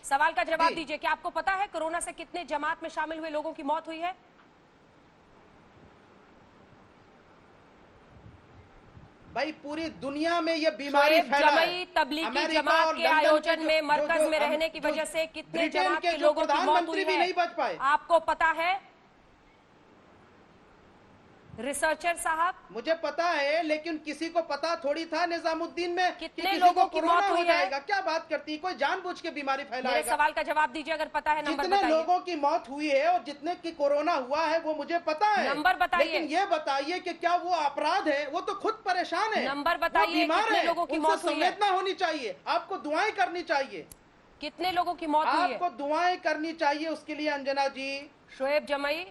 सवाल का जवाब दीजिए। क्या आपको पता है कोरोना से कितने जमात में शामिल हुए लोगों की मौत हुई है? भाई पूरी दुनिया में ये बीमारी फैला है। तबलीगी जमात के आयोजन में मरकज में रहने की वजह से कितने जमात के लोगों की मौत हुई है? नहीं बच पाए। आपको पता है रिसर्चर साहब? मुझे पता है, लेकिन किसी को पता थोड़ी था निजामुद्दीन में कितने लोगों की मौत हुई है? क्या बात करती है, कोई जानबूझ के बीमारी फैलाएगा? मेरे सवाल का जवाब दीजिए, अगर पता है नंबर जितने बताइए। लोगों की मौत हुई है और जितने की कोरोना हुआ है वो मुझे पता है, नंबर बताइए। लेकिन ये बताइए कि क्या वो अपराध है? वो तो खुद परेशान है, नंबर बताइए। कितने लोगों की मौत हुई है? संवेदना होनी चाहिए, आपको दुआएं करनी चाहिए। कितने लोगों की मौत हुई है? आपको दुआएं करनी चाहिए उसके लिए। अंजना जी, शोएब जमई,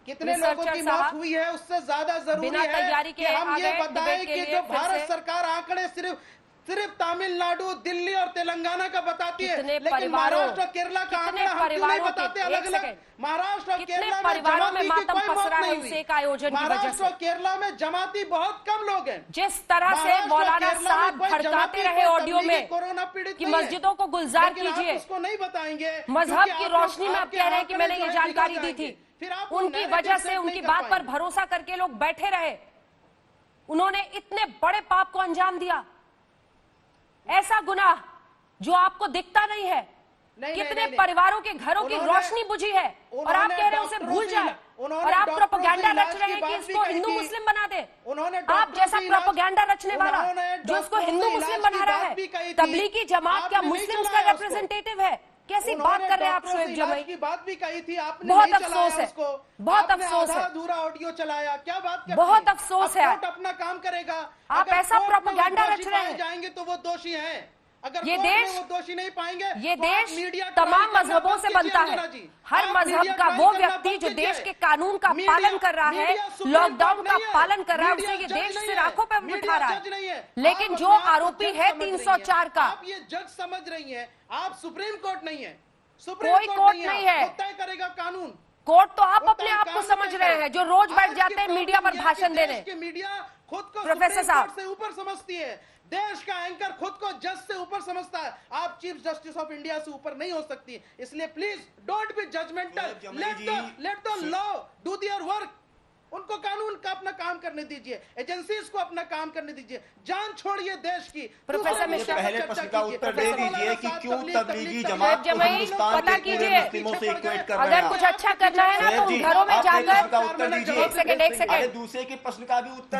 कितने लोगों की मौत हुई है उससे ज्यादा जरूरी है कि हम ये बताएं कि जो भारत सरकार आंकड़े सिर्फ तमिलनाडु, दिल्ली और तेलंगाना का बताती है, लेकिन महाराष्ट्र और केरला का आंकड़ा हम क्यों नहीं बताते अलग अलग? महाराष्ट्र और केरला में जमाती की कोई मौत नहीं हुई। महाराष्ट्र और केरला में जमाती बहुत कम लोग हैं। जिस तरह से मौलाना साहब भड़काते रहे ऑडियो में कोरोना पीड़ित कि मस्जिदों को गुलजार कीजिए, उसको नहीं बताएंगे। मजहब की रोशनी में आप कह रहे हैं कि मैंने ये जानकारी दी थी, उनकी वजह से उनकी बात पर भरोसा करके लोग बैठे रहे, उन्होंने इतने बड़े पाप को अंजाम दिया। ऐसा गुनाह जो आपको दिखता नहीं है, कितने परिवारों के घरों की रोशनी बुझी है और आप कह रहे हैं उसे भूल जाए, और आप प्रोपेगेंडा रच रहे हैं कि इसको हिंदू मुस्लिम बना दे। आप जैसा प्रोपेगेंडा रचने वाला जो इसको हिंदू मुस्लिम बना रहा है, तबलीगी जमात क्या मुस्लिम का रिप्रेजेंटेटिव है? कैसी बात कर रहे हैं आप शोएब जमई? की बात भी कही थी आपने, बहुत अफसोस है, बहुत अफसोस है, अधूरा ऑडियो चलाया। क्या बात कर, बहुत अफसोस है। अपना काम करेगा, आप ऐसा प्रोपेगेंडा रच रहे हैं। जाएंगे तो वो दोषी हैं, अगर ये देश वो दोषी नहीं पाएंगे। ये देश तमाम मजहबों से बनता है। हर मजहब का वो व्यक्ति जो देश के कानून का पालन कर रहा है, लॉकडाउन का पालन कर रहा है, उसे ये देश सिर आंखों पर बिठा रहा है। लेकिन जो आरोपी है 304 का, आप ये जज समझ रही हैं, आप सुप्रीम कोर्ट नहीं है, कोई कोर्ट नहीं है, तय करेगा कानून। कोर्ट तो आप अपने आप को समझ रहे हैं जो रोज बैठ जाते हैं मीडिया पर भाषण देने। मीडिया खुद को प्रोफेसर साहब से ऊपर समझती है, देश का एंकर खुद को जज से ऊपर समझता है। आप चीफ जस्टिस ऑफ इंडिया से ऊपर नहीं हो सकती, इसलिए please don't be judgmental, let the law do their work. उनको कानून का अपना काम करने दीजिए, एजेंसीज को अपना काम करने दीजिए, जान छोड़िए देश की। प्रोफेसर मिश्रा, पहले प्रश्न का उत्तर दे दीजिए कि क्यों तबलीगी जमात को हिंदुस्तान के पूरे मुस्लिमों से इक्वेट कर रहे हैं? अगर कुछ अच्छा करना है ना तो घरों में जाकर उत्तर दीजिए। एक सेकंड, दूसरे के प्रश्न का भी उत्तर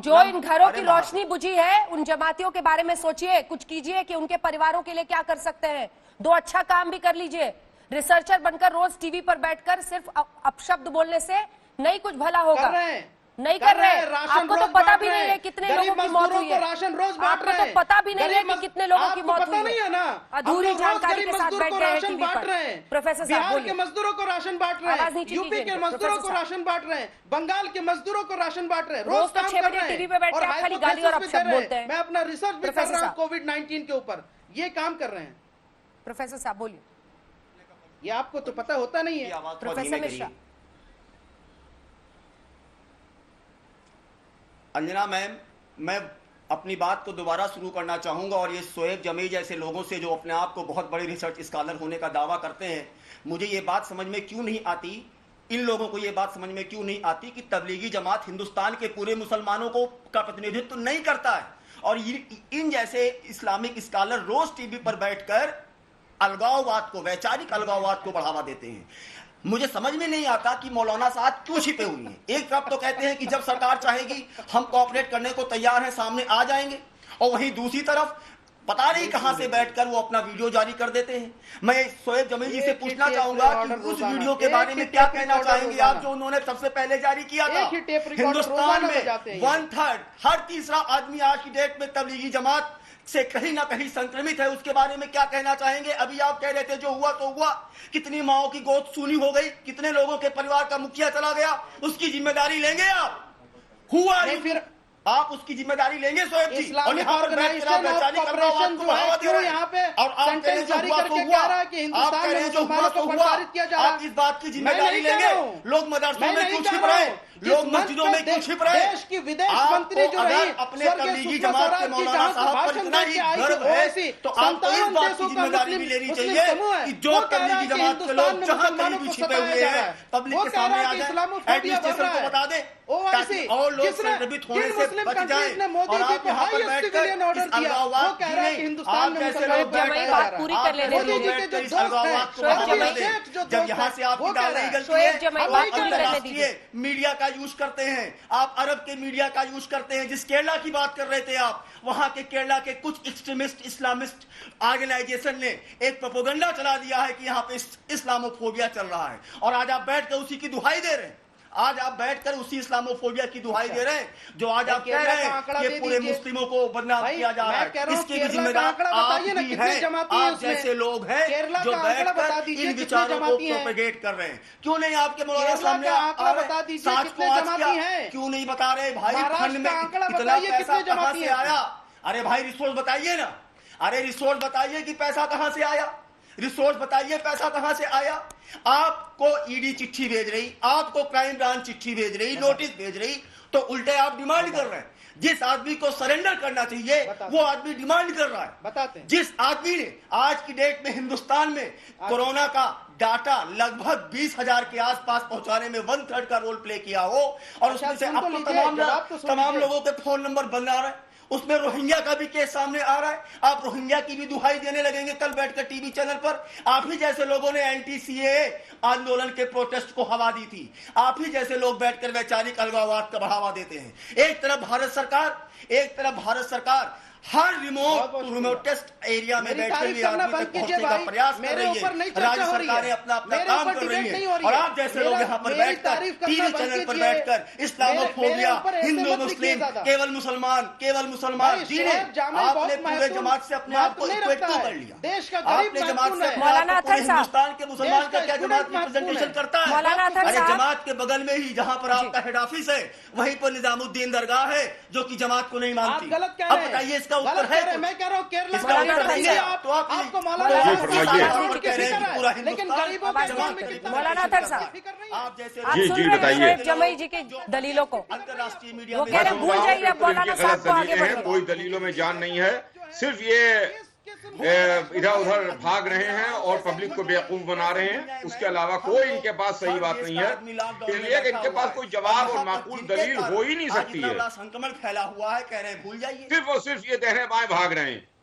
जो इन घरों की रोशनी बुझी है, उन जमातियों के बारे में सोचिए, कुछ कीजिए कि उनके परिवारों के लिए क्या कर सकते हैं। दो अच्छा काम भी कर लीजिए। रिसर्चर बनकर रोज टीवी पर बैठकर सिर्फ अपशब्द बोलने से नहीं कुछ भला होगा। नहीं कर रहे हैं। आपको तो पता भी नहीं है कितने लोगों की मौत हुई है, राशन रोज बांट रहे हैं। आपको तो पता भी नहीं है कि कितने लोगों की मौत हुई है ना। अधूरी जानकारी के साथ बैठ गए हैं टीवी पर। प्रोफेसर साहब बिहार के मजदूरों को राशन बांट रहे हैं, यूपी के मजदूरों को राशन बांट रहे हैं, बंगाल के मजदूरों को राशन बांट रहे हैं। रोज तो 6 बजे टीवी पे बैठ के आप खाली गाली और अपशब्द बोलते हैं। मैं अपना रिसर्च भी कर रहा हूँ कोविड-19 के ऊपर, ये काम कर रहे हैं। प्रोफेसर साहब बोलिए। ये आपको तो पता होता नहीं है। प्रोफेसर मिश्रा। अंजना मैम, मैं अपनी बात को दोबारा शुरू करना चाहूंगा, और ये शोएब जमी जैसे लोगों से जो अपने आप को बहुत बड़े रिसर्च स्कॉलर होने का दावा करते हैं, मुझे ये बात समझ में क्यों नहीं आती, इन लोगों को ये बात समझ में क्यों नहीं आती कि तबलीगी जमात हिंदुस्तान के पूरे मुसलमानों को का प्रतिनिधित्व नहीं करता है, और इन जैसे इस्लामिक स्कॉलर रोज टीवी पर बैठकर अलगाववाद को, वैचारिक अलगाववाद को बढ़ावा देते हैं। मुझे समझ में नहीं आता कि मौलाना साहब क्यों छिपे हुए हैं। एक तरफ तो कहते हैं कि जब सरकार चाहेगी हम कोऑपरेट करने को तैयार हैं, सामने आ जाएंगे, और वहीं दूसरी तरफ पता नहीं कहां से बैठकर वो अपना वीडियो जारी कर देते हैं। मैं शोएब जमील जी से पूछना चाहूंगा कि उस वीडियो के बारे में क्या कहना चाहेंगे आप, जो उन्होंने सबसे पहले जारी किया था। हिंदुस्तान में 1/3 हर तीसरा आदमी आज की डेट में तबलीगी जमात से कहीं ना कहीं संक्रमित है, उसके बारे में क्या कहना चाहेंगे? अभी आप कह रहे थे जो हुआ तो हुआ, कितनी माओं की गोद सूनी हो गई, कितने लोगों के परिवार का मुखिया चला गया, उसकी जिम्मेदारी लेंगे आप? हुआ नहीं, फिर आप उसकी जिम्मेदारी लेंगे शोएब जी? और यहाँ पर आप इस बात की जिम्मेदारी लेंगे? लोग मदरसों में क्यों छिप रहे हैं? लोग मस्जिदों में क्यों छिप रहे? देश की विदेश मंत्री जो रही अपने तबलीगी जमात के मौलाना साहब पर इतना ही गर्व है तो आपको इस बात की जिम्मेदारी भी लेनी चाहिए कि जो तबलीगी जमात के लोग जहां कहीं भी छिपे हुए हैं पब्लिक के सामने आ जाए, एडमिनिस्ट्रेशन को बता दे ताकि और लोग संक्रमित होने से बच जाए। और आप यहाँ पर बैठकर इस अलगाववाद की नहीं, आप जैसे लोग बात पूरी कर लेने बैठकर इस अलगाववाद को बढ़ावा दें। जब यहाँ से आपकी डाल रही गलती है, आप अंतर्राष्ट्रीय मीडिया का यूज करते हैं, आप अरब के मीडिया का यूज करते हैं। जिस केरला की बात कर रहे थे आप, वहां के केरला के कुछ एक्सट्रीमिस्ट इस्लामिस्ट ऑर्गेनाइजेशन ने एक प्रोपेगेंडा चला दिया है कि यहाँ पे इस्लामोफोबिया चल रहा है, और आज आप बैठकर उसी की दुहाई दे रहे हैं। आज आप बैठकर उसी इस्लामोफोबिया की दुहाई दे रहे हैं जो आज आप कह रहे हैं कि पूरे मुस्लिमों को बदनाम किया जा रहा है। इसके भी जिम्मेदार आप ही हैं, आप जैसे लोग हैं जो बैठकर इन विचारों को प्रोपेगेट कर रहे हैं। क्यों नहीं आपके मौलाना सामने सांच को आज किया, क्यों नहीं बता रहे भाई फंड में इतना पैसा कहां से आया? अरे भाई रिसोर्स बताइए ना, अरे रिसोर्स बताइए कि पैसा कहां से आया, रिसोर्स बताइए पैसा कहां से आया। आपको ईडी चिट्ठी भेज रही, आपको क्राइम ब्रांच चिट्ठी भेज रही, नोटिस भेज रही, तो उल्टे आप डिमांड कर रहे हैं। जिस आदमी को सरेंडर करना चाहिए वो आदमी डिमांड कर रहा है। बताते हैं जिस आदमी ने आज की डेट में हिंदुस्तान में कोरोना का डाटा लगभग 20,000 के आसपास पहुंचाने में 1/3 का रोल प्ले किया हो, और उसमें से आपको तमाम लोगों के फोन नंबर बन रहा है, उसमें रोहिंग्या का भी केस सामने आ रहा है। आप रोहिंग्या की भी दुहाई देने लगेंगे कल बैठकर टीवी चैनल पर। आप ही जैसे लोगों ने एंटी सीएए आंदोलन के प्रोटेस्ट को हवा दी थी, आप ही जैसे लोग बैठकर वैचारिक अलगाववाद का बढ़ावा देते हैं। एक तरफ भारत सरकार हर रिमोटेस्ट एरिया में बैठे हुए आदमी तक पहुंचने का प्रयास कर रही है, राज्य सरकारें अपना काम कर रही है, और आप जैसे लोग यहाँ पर बैठकर टीवी चैनल पर बैठकर इस्लामोफोबिया, हिंदू मुस्लिम, केवल मुसलमान जी ने आपने पूरे जमात से अपने आप को इक्वेट क्यों कर लिया? आपने जमात से हिंदुस्तान के मुसलमान का क्या जमात रिप्रेजेंटेशन करता है? अरे जमात के बगल में ही जहाँ पर आपका हेड ऑफिस है वहीं पर निजामुद्दीन दरगाह है जो कि जमात को नहीं मानती। अब बताइए इसका उत्तर है? मैं कह रहा हूँ केरला इसका उत्तर नहीं है तो आपको लेकिन गरीबों मौलाना अतहर साहब आप जैसे जी बताइए जमई जी की दलीलों को अंतर्राष्ट्रीय मीडिया वो कह रहे हैं भूल जाइए मौलाना साहब को आगे बढ़ने। कोई दलीलों में जान नहीं है, सिर्फ ये इधर उधर भाग रहे हैं और पब्लिक को बेवकूफ बना रहे हैं। उसके अलावा कोई इनके पास सही बात नहीं है, इसलिए कि इनके पास कोई जवाब और माकूल दलील हो ही नहीं सकती है। संक्रमण फैला हुआ है, कह रहे हैं भूल जाइए। सिर्फ और सिर्फ ये दाहिने बाएं भाग रहे हैं।